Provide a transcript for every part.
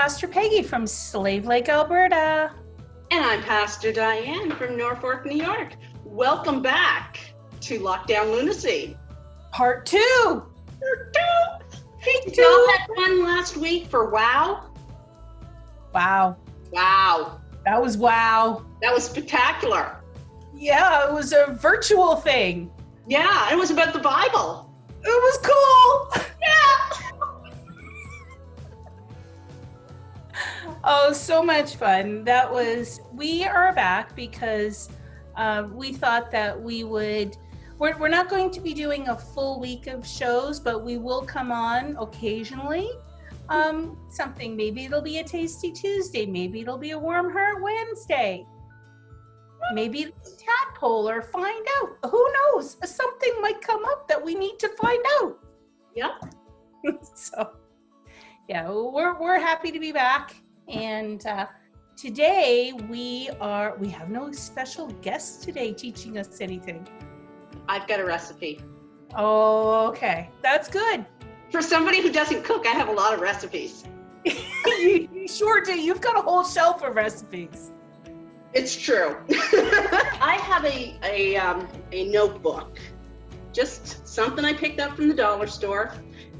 Pastor Peggy from Slave Lake, Alberta. And I'm Pastor Dianne from Norfolk, New York. Welcome back to Lockdown Lunacy. Part 2. Hey, did y'all have fun last week for WOW? Wow. That was spectacular. Yeah, it was a virtual thing. Yeah, it was about the Bible. It was cool. Yeah. Oh, so much fun. We are back because we thought that we're not going to be doing a full week of shows, but we will come on occasionally. Something, maybe it'll be a Tasty Tuesday, maybe it'll be a Warm Heart Wednesday. Maybe it's tadpole or find out. Who knows? Something might come up that we need to find out. Yep. So, yeah, we're happy to be back. And today we have no special guest today teaching us anything. I've got a recipe. Oh, okay. That's good. For somebody who doesn't cook, I have a lot of recipes. You sure do. You've got a whole shelf of recipes. It's true. I have a notebook, just something I picked up from the dollar store.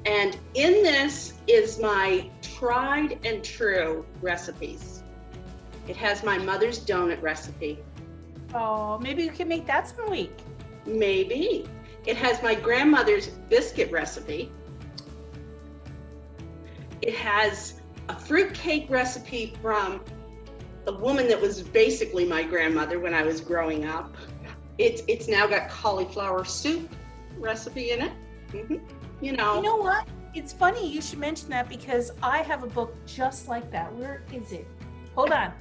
And in this is my tried and true recipes. It has my mother's donut recipe. Oh, maybe you can make that some week. Maybe. It has my grandmother's biscuit recipe. It has a fruitcake recipe from a woman that was basically my grandmother when I was growing up. It's now got cauliflower soup recipe in it. Mm-hmm. You know what? It's funny you should mention that because I have a book just like that. Where is it? Hold on.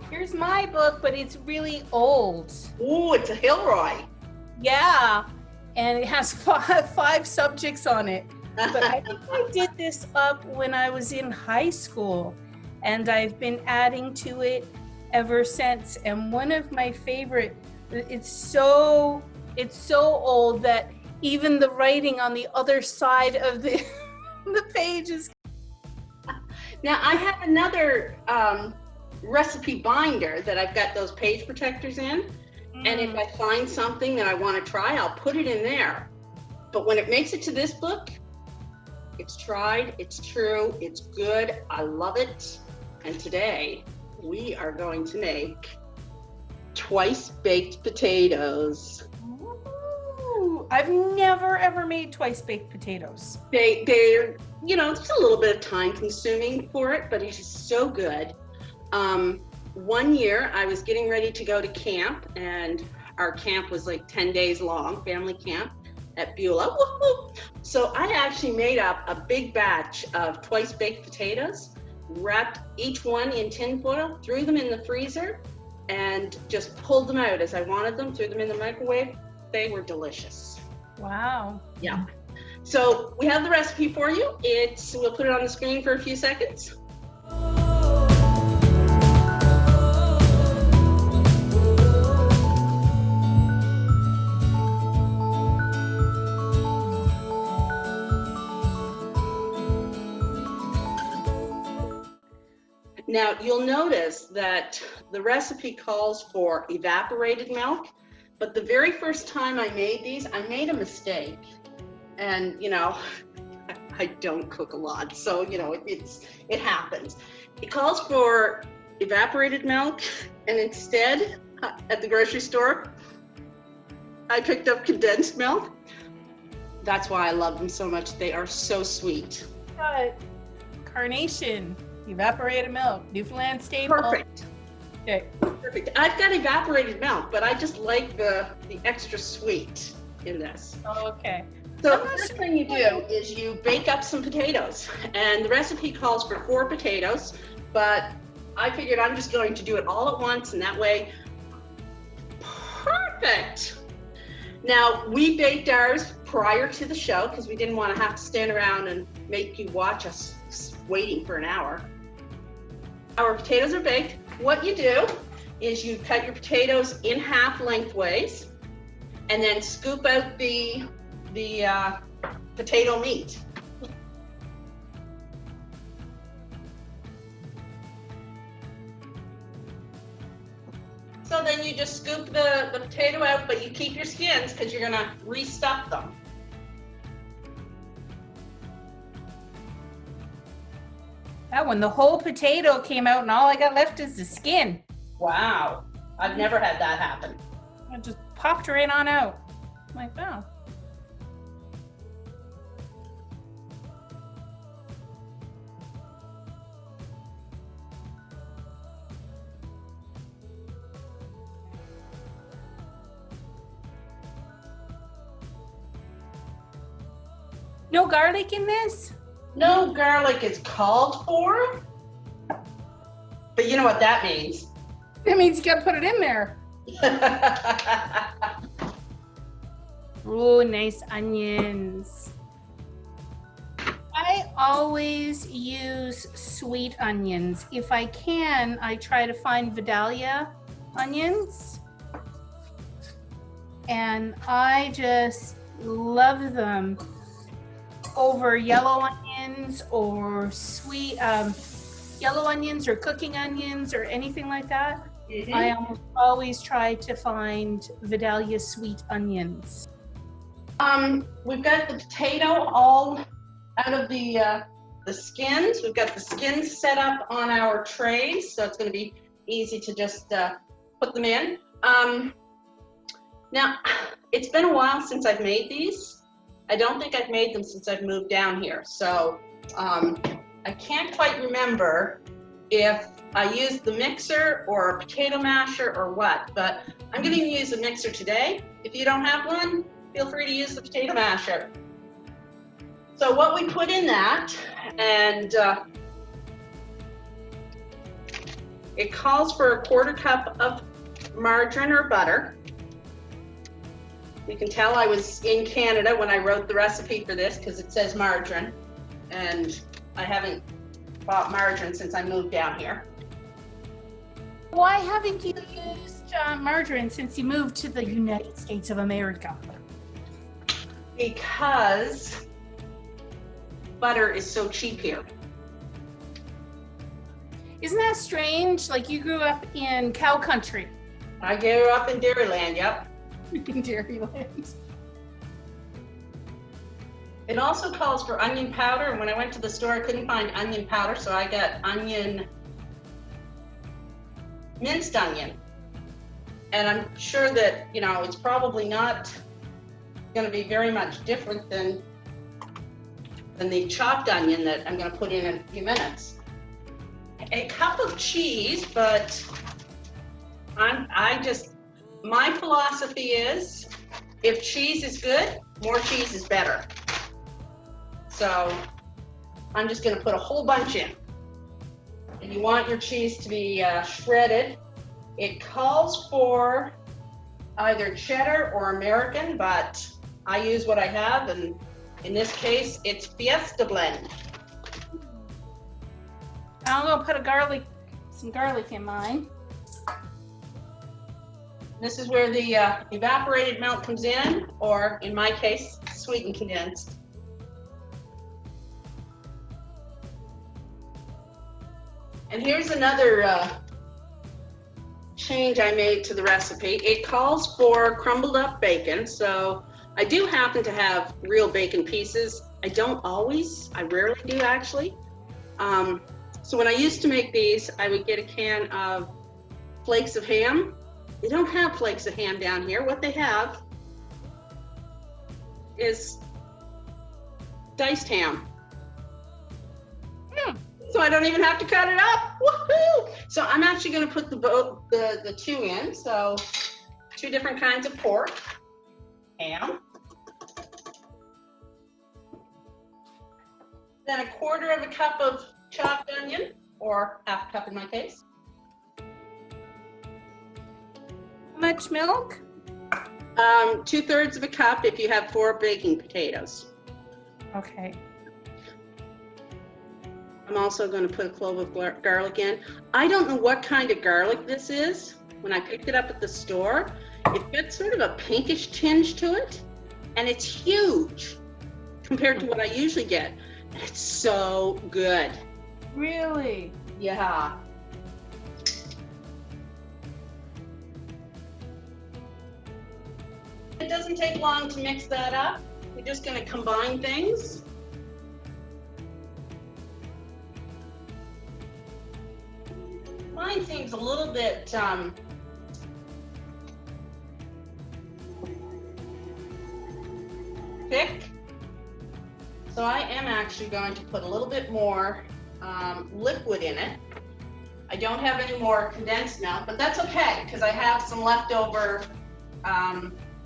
Here's my book, but it's really old. Oh, it's a Hilroy. Yeah, and it has five subjects on it. But I think I did this up when I was in high school, and I've been adding to it ever since. And one of my favorite, it's so old that even the writing on the other side of the page is. Now I have another recipe binder that I've got those page protectors in. And if I find something that I want to try, I'll put it in there. But when it makes it to this book, it's tried, it's true, it's good, I love it. And today we are going to make twice baked potatoes. Ooh, I've never ever made twice baked potatoes. They're, it's a little bit of time consuming for it, but it's so good. One year I was getting ready to go to camp, and our camp was like 10 days long, family camp at Beulah. Woo-hoo! So I actually made up a big batch of twice baked potatoes, wrapped each one in tin foil, threw them in the freezer, and just pulled them out as I wanted them, threw them in the microwave. They were delicious. Wow. Yeah. So we have the recipe for you. We'll put it on the screen for a few seconds. Now, you'll notice that the recipe calls for evaporated milk, but the very first time I made these, I made a mistake. And, I don't cook a lot, so, it happens. It calls for evaporated milk, and instead, at the grocery store, I picked up condensed milk. That's why I love them so much. They are so sweet. Carnation. Evaporated milk, Newfoundland staple. Perfect. Okay. Perfect. I've got evaporated milk, but I just like the extra sweet in this. Okay. So the first thing you do is you bake up some potatoes, and the recipe calls for 4 potatoes, but I figured I'm just going to do it all at once, and that way, perfect. Now, we baked ours prior to the show because we didn't want to have to stand around and make you watch us waiting for an hour. Our potatoes are baked. What you do is you cut your potatoes in half lengthways and then scoop out the potato meat. just scoop the potato out, but you keep your skins because you're gonna restuff them. That one, the whole potato came out and all I got left is the skin. Wow, I've never had that happen. It just popped right on out. I'm like, wow. No garlic in this? No garlic is called for, but you know what that means. That means you gotta put it in there. Oh, nice onions. I always use sweet onions. If I can, I try to find Vidalia onions. And I just love them over yellow onions or sweet yellow onions or cooking onions or anything like that. Mm-hmm. I almost always try to find Vidalia sweet onions. We've got the potato all out of the skins. We've got the skins set up on our trays, so it's going to be easy to just put them in. Now, it's been a while since I've made these. I don't think I've made them since I've moved down here, so I can't quite remember if I used the mixer or a potato masher or what, but I'm going to use a mixer today. If you don't have one, feel free to use the potato masher. So what we put in that, and it calls for a 1/4 cup of margarine or butter. You can tell I was in Canada when I wrote the recipe for this because it says margarine, and I haven't bought margarine since I moved down here. Why haven't you used margarine since you moved to the United States of America? Because butter is so cheap here. Isn't that strange? Like, you grew up in cow country. I grew up in Dairyland, yep. In Dairyland. It also calls for onion powder, and when I went to the store, I couldn't find onion powder, so I got minced onion. And I'm sure that, you know, it's probably not going to be very much different than the chopped onion that I'm going to put in a few minutes. A cup of cheese, but my philosophy is, if cheese is good, more cheese is better. So I'm just going to put a whole bunch in. And you want your cheese to be shredded. It calls for either cheddar or American, but I use what I have, and in this case, it's Fiesta Blend. I'm going to put some garlic in mine. This is where the evaporated milk comes in, or in my case, sweetened condensed. And here's another change I made to the recipe. It calls for crumbled up bacon, so I do happen to have real bacon pieces. I don't always, I rarely do actually. So when I used to make these, I would get a can of flakes of ham. They don't have flakes of ham down here. What they have is diced ham. So I don't even have to cut it up. Woohoo! So I'm actually going to put the two in. So 2 different kinds of pork, ham, then 1/4 cup of chopped onion, or 1/2 cup in my case. How much milk? 2/3 cup if you have 4 baking potatoes. Okay. I'm also going to put a clove of garlic in. I don't know what kind of garlic this is. When I picked it up at the store, it's got sort of a pinkish tinge to it, and it's huge compared to what I usually get. And it's so good. Really? Yeah. doesn't take long to mix that up. We're just gonna combine things. Mine seems a little bit thick. So I am actually going to put a little bit more liquid in it. I don't have any more condensed milk, but that's okay because I have some leftover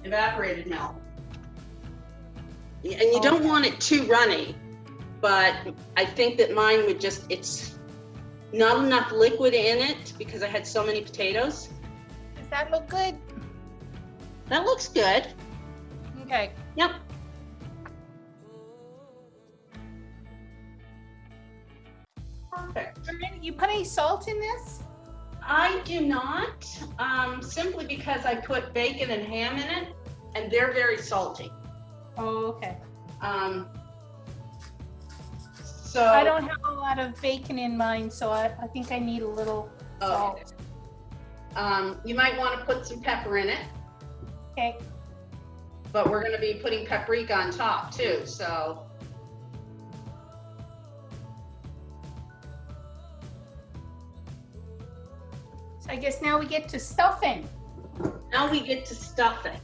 evaporated milk. And you don't want it too runny, but I think that mine would just, it's not enough liquid in it because I had so many potatoes. Does that look good? That looks good. Okay. Yep. Perfect. You put any salt in this? I do not, simply because I put bacon and ham in it, and they're very salty. Oh, okay. So I don't have a lot of bacon in mine, so I think I need a little salt. You might want to put some pepper in it, Okay. but we're going to be putting paprika on top too, so. So I guess now we get to stuffing. Now we get to stuff it.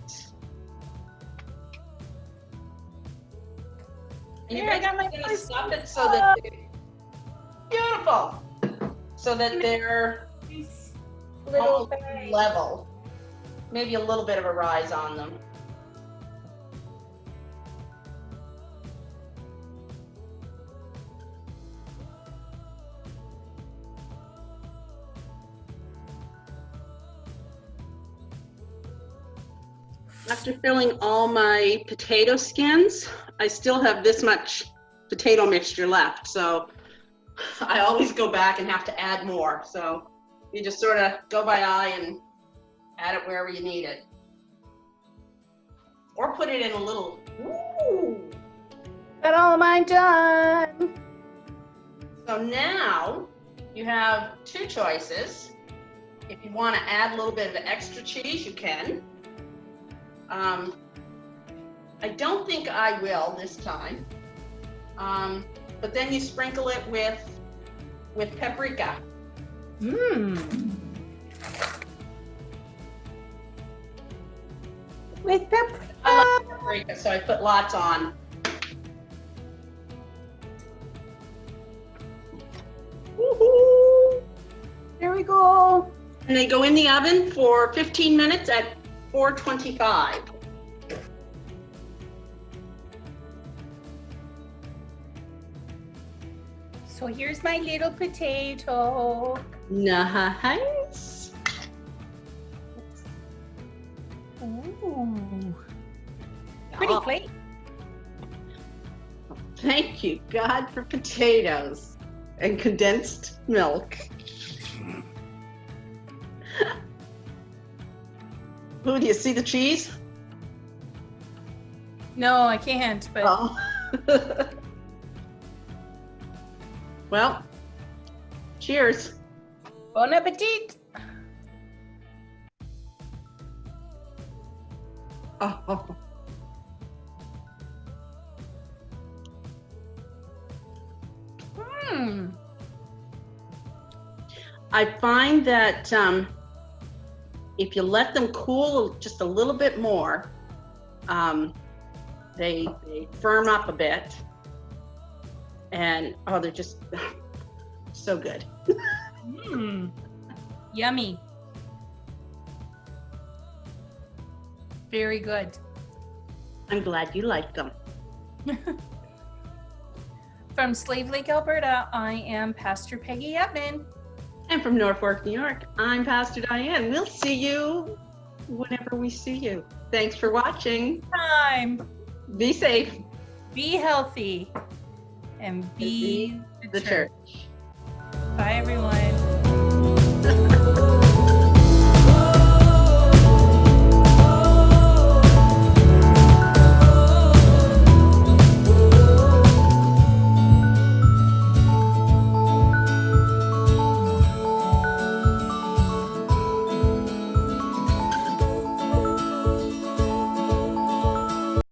And Here, I got my going to first stuff it so that they're beautiful, so that they're little almost bag. level. Maybe a little bit of a rise on them. After filling all my potato skins, I still have this much potato mixture left. So I always go back and have to add more. So you just sort of go by eye and add it wherever you need it. Or put it in a little, ooh. Got all of mine done. So now you have two choices. If you want to add a little bit of extra cheese, you can. I don't think I will this time, but then you sprinkle it with paprika. Mmm. With paprika. I like paprika, so I put lots on. Woohoo! There we go. And they go in the oven for 15 minutes at 425. So here's my little potato. Nice. Ooh. Pretty Oh, plate. thank you, God, for potatoes and condensed milk. Ooh, do you see the cheese? No, I can't, but Oh. Well, cheers. bon appetit. Oh. I find that if you let them cool just a little bit more, they firm up a bit, and oh, they're just so good. Yummy. Very good. I'm glad you like them. From Slave Lake, Alberta, I am Pastor Peggy Etman. And from Norfolk, New York, I'm Pastor Diane. We'll see you whenever we see you. Thanks for watching. Time. Be safe. Be healthy. And be the church. Bye, everyone.